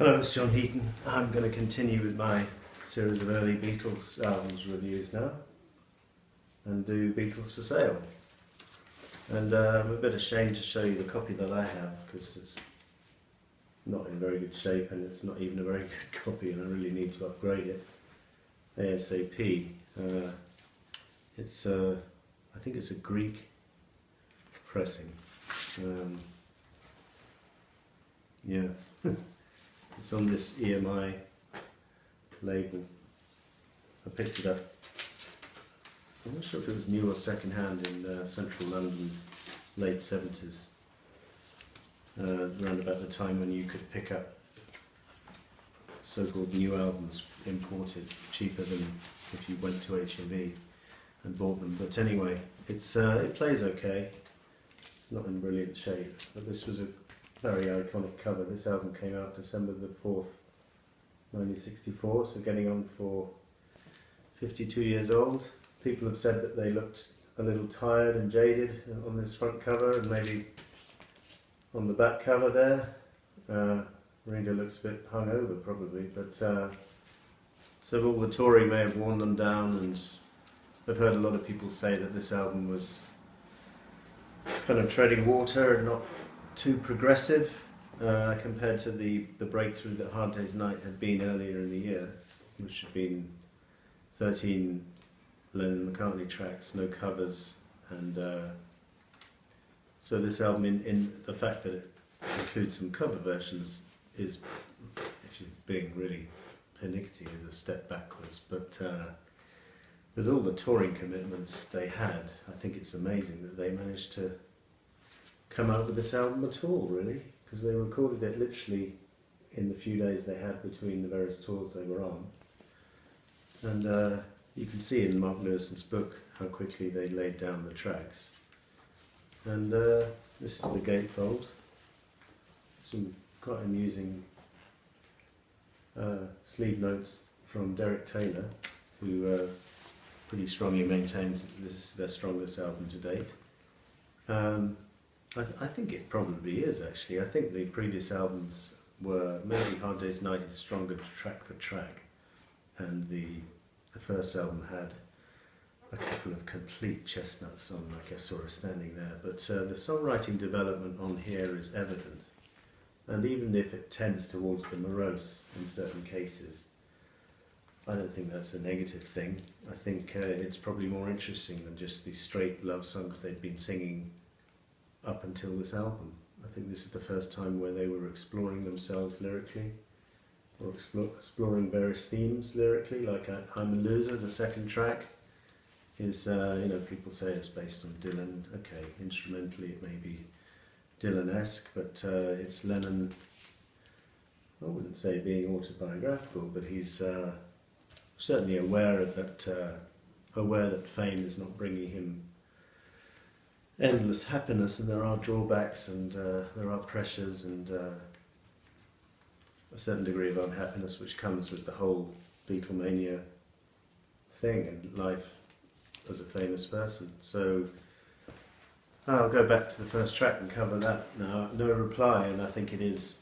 Hello, it's John Heaton. I'm going to continue with my series of early Beatles albums reviews now and do Beatles for Sale. And I'm a bit ashamed to show you the copy that I have because it's not in very good shape and it's not even a very good copy and I really need to upgrade it ASAP. I think it's a Greek pressing. Yeah. It's on this EMI label. I picked it up. I'm not sure if it was new or second hand in central London, late 70s. Around about the time when you could pick up so-called new albums imported cheaper than if you went to HMV and bought them. But anyway, it plays okay. It's not in brilliant shape, but this was a very iconic cover. This album came out December the 4th, 1964, so getting on for 52 years old. People have said that they looked a little tired and jaded on this front cover and maybe on the back cover there. Ringo looks a bit hungover probably, but so all the touring may have worn them down, and I've heard a lot of people say that this album was kind of treading water and not too progressive compared to the breakthrough that Hard Day's Night had been earlier in the year, which had been 13 Lennon-McCartney tracks, no covers, and so this album, in the fact that it includes some cover versions, is, if you're being really pernickety, is a step backwards. But with all the touring commitments they had, I think it's amazing that they managed to come out with this album at all, really, because they recorded it literally in the few days they had between the various tours they were on. And you can see in Mark Lewison's book how quickly they laid down the tracks. And this is the gatefold. Some quite amusing sleeve notes from Derek Taylor, who pretty strongly maintains that this is their strongest album to date. I think it probably is, actually. I think the previous albums were, maybe Hard Day's Night is stronger track for track, and the first album had a couple of complete chestnuts on, like I saw her standing there, but the songwriting development on here is evident, and even if it tends towards the morose in certain cases, I don't think that's a negative thing. I think it's probably more interesting than just the straight love songs they'd been singing up until this album. I think this is the first time where they were exploring themselves lyrically, or exploring various themes lyrically, like I'm a Loser, the second track, is, people say it's based on Dylan. Okay, instrumentally it may be Dylan-esque, but it's Lennon, I wouldn't say being autobiographical, but he's certainly aware that fame is not bringing him endless happiness, and there are drawbacks, and there are pressures, and a certain degree of unhappiness which comes with the whole Beatlemania thing and life as a famous person. So I'll go back to the first track and cover that now. No Reply, and I think it is,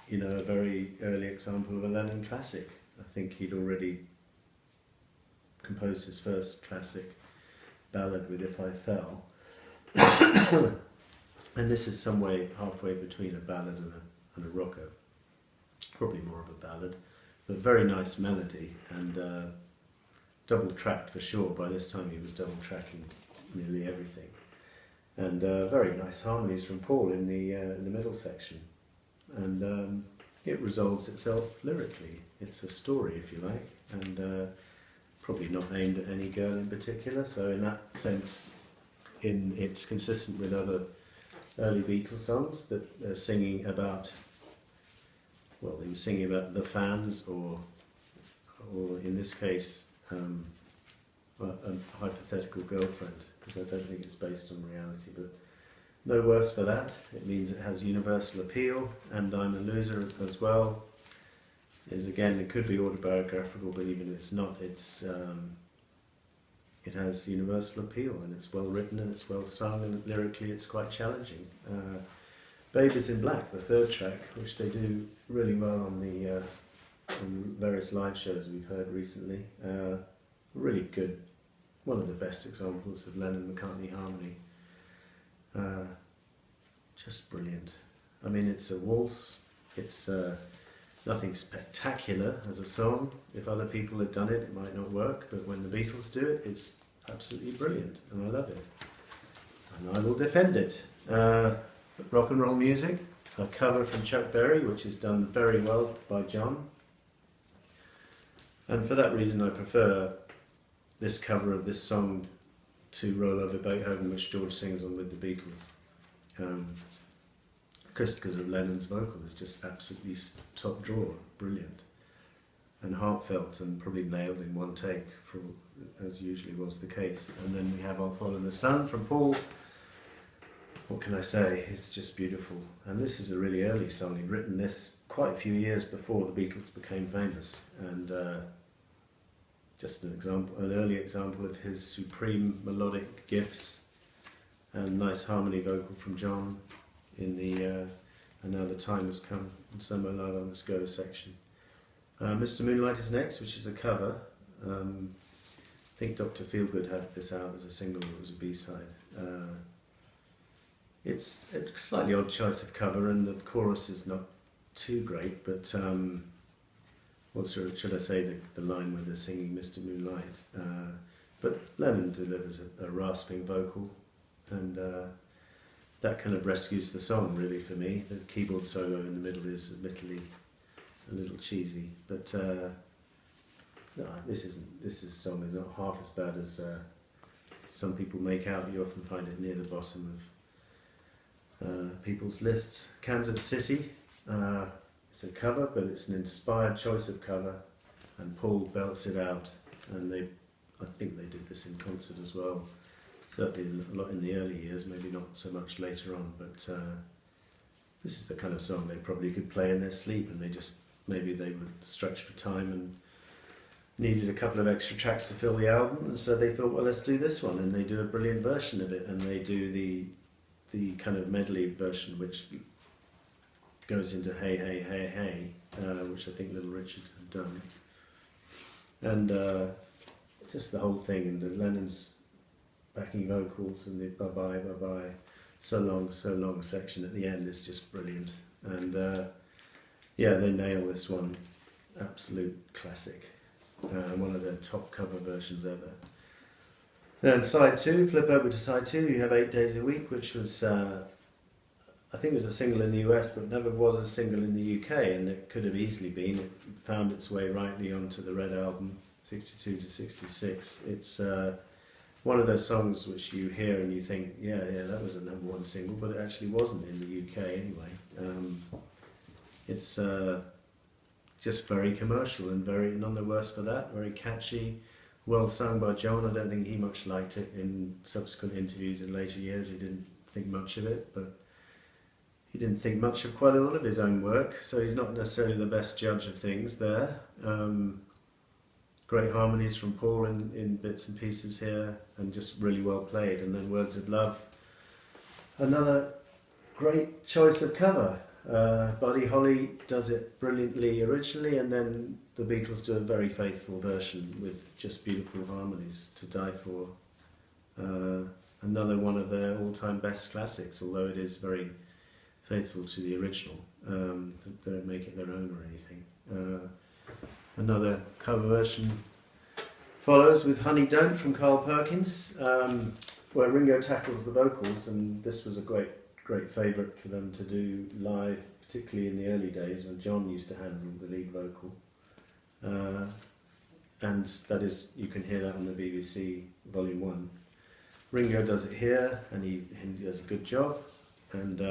a very early example of a Lennon classic. I think he'd already composed his first classic ballad with If I Fell. And this is some way halfway between a ballad and a rocker. Probably more of a ballad, but very nice melody, and double tracked for sure. By this time he was double tracking nearly everything, and very nice harmonies from Paul in the middle section, and it resolves itself lyrically. It's a story, if you like, and probably not aimed at any girl in particular, so in that sense it's consistent with other early Beatles songs that they're singing about. Well, they were singing about the fans, or in this case, a hypothetical girlfriend, because I don't think it's based on reality, but no worse for that. It means it has universal appeal, and I'm a Loser as well is, again, it could be autobiographical, but even if it's not, it has universal appeal, and it's well written and it's well sung, and lyrically it's quite challenging. Babies in Black, the third track, which they do really well on the on various live shows we've heard recently. Really good, one of the best examples of Lennon-McCartney harmony. Just brilliant. I mean, it's a waltz, it's nothing spectacular as a song. If other people had done it, it might not work, but when the Beatles do it, it's absolutely brilliant, and I love it. And I will defend it. Rock and roll music, a cover from Chuck Berry, which is done very well by John. And for that reason, I prefer this cover of this song to Roll Over Beethoven, which George sings on with the Beatles. Just because of Lennon's vocal, is just absolutely top drawer, brilliant. And heartfelt, and probably nailed in one take, as usually was the case. And then we have I'll Follow the Sun from Paul. What can I say? It's just beautiful. And this is a really early song. He'd written this quite a few years before the Beatles became famous. And just an early example of his supreme melodic gifts and nice harmony vocal from John in the And Now the Time Has Come, and So My Love I Must Go section. Mr. Moonlight is next, which is a cover. I think Dr. Feelgood had this out as a single, it was a B-side. It's a slightly odd choice of cover, and the chorus is not too great, but what should I say, the line where they're singing Mr. Moonlight. But Lennon delivers a rasping vocal, and that kind of rescues the song, really, for me. The keyboard solo in the middle is admittedly a little cheesy, but no, this song is not half as bad as some people make out. You often find it near the bottom of people's lists. Kansas City, it's a cover, but it's an inspired choice of cover, and Paul belts it out, and I think they did this in concert as well, certainly a lot in the early years, maybe not so much later on, but this is the kind of song they probably could play in their sleep, and maybe they would stretch for time and needed a couple of extra tracks to fill the album, and so they thought, well, let's do this one, and they do a brilliant version of it, and they do the kind of medley version, which goes into Hey, Hey, Hey, Hey, which I think Little Richard had done. And just the whole thing, and the Lennon's backing vocals, and the bye-bye, bye-bye, so long section at the end is just brilliant. And yeah, they nail this one. Absolute classic. One of their top cover versions ever. Then side two, flip over to side two, you have 8 Days a Week, which was, I think it was a single in the US, but never was a single in the UK, and it could have easily been. It found its way rightly onto the Red Album, 62 to 66. It's one of those songs which you hear and you think, yeah, that was a #1 single, but it actually wasn't in the UK anyway. It's just very commercial and none the worse for that, very catchy. Well sung by John. I don't think he much liked it in subsequent interviews in later years. He didn't think much of it, but he didn't think much of quite a lot of his own work, so he's not necessarily the best judge of things there. Great harmonies from Paul in bits and pieces here, and just really well played. And then Words of Love, another great choice of cover. Buddy Holly does it brilliantly originally, and then the Beatles do a very faithful version with just beautiful harmonies to die for. Another one of their all-time best classics, although it is very faithful to the original. They don't make it their own or anything. Another cover version follows with Honey Don't from Carl Perkins, where Ringo tackles the vocals, and this was a great favourite for them to do live, particularly in the early days when John used to handle the lead vocal. And that is, you can hear that on the BBC Volume 1. Ringo does it here, and he does a good job, and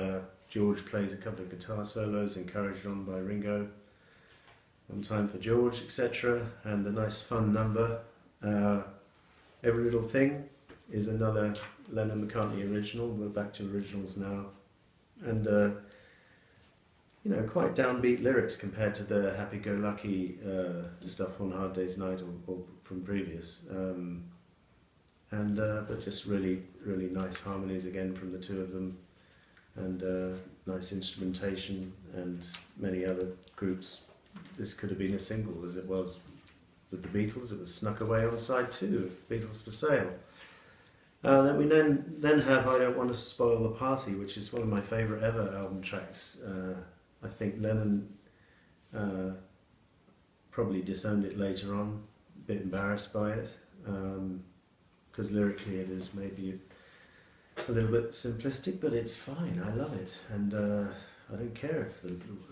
George plays a couple of guitar solos encouraged on by Ringo. One Time for George, etc., and a nice fun number. Every Little Thing is another Lennon-McCartney original. We're back to originals now, and quite downbeat lyrics compared to the happy-go-lucky stuff on Hard Day's Night or from previous, but just really nice harmonies again from the two of them, and nice instrumentation, and many other groups. This could have been a single, as it was with the Beatles. It was snuck away on side 2 of Beatles for Sale. Then we then have I Don't Want to Spoil the Party, which is one of my favourite ever album tracks. I think Lennon probably disowned it later on, a bit embarrassed by it, because lyrically it is maybe a little bit simplistic, but it's fine. I love it, and I don't care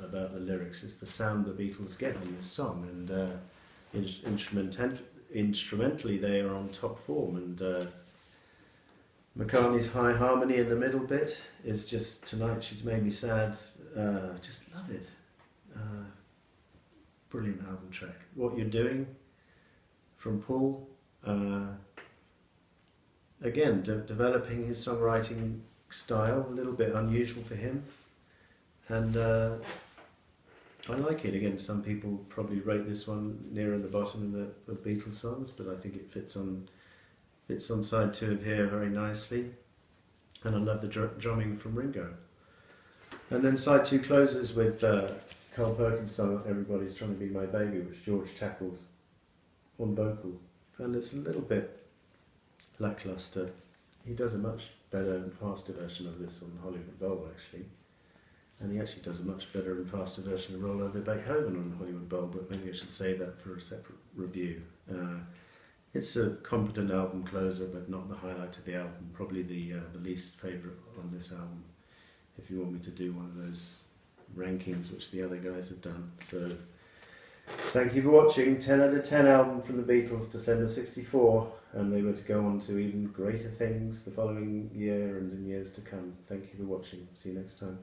about the lyrics. It's the sound the Beatles get on this song, and instrumentally they are on top form, and McCartney's high harmony in the middle bit is just Tonight She's Made Me Sad. Just love it. Brilliant album track. What You're Doing from Paul. Again, developing his songwriting style, a little bit unusual for him, and I like it. Again, some people probably rate this one nearer the bottom of Beatles songs, but I think it fits on side 2 of Here very nicely, and I love the drumming from Ringo. And then side 2 closes with Carl Perkins' song Everybody's Trying to Be My Baby, which George tackles on vocal, and it's a little bit lackluster. He does a much better and faster version of this on Hollywood Bowl, actually, and he actually does a much better and faster version of Roll Over Beethoven on Hollywood Bowl, but maybe I should save that for a separate review. It's a competent album closer, but not the highlight of the album. Probably the least favourite on this album, if you want me to do one of those rankings which the other guys have done. So, thank you for watching. 10 out of 10 album from the Beatles, December '64, and they were to go on to even greater things the following year and in years to come. Thank you for watching. See you next time.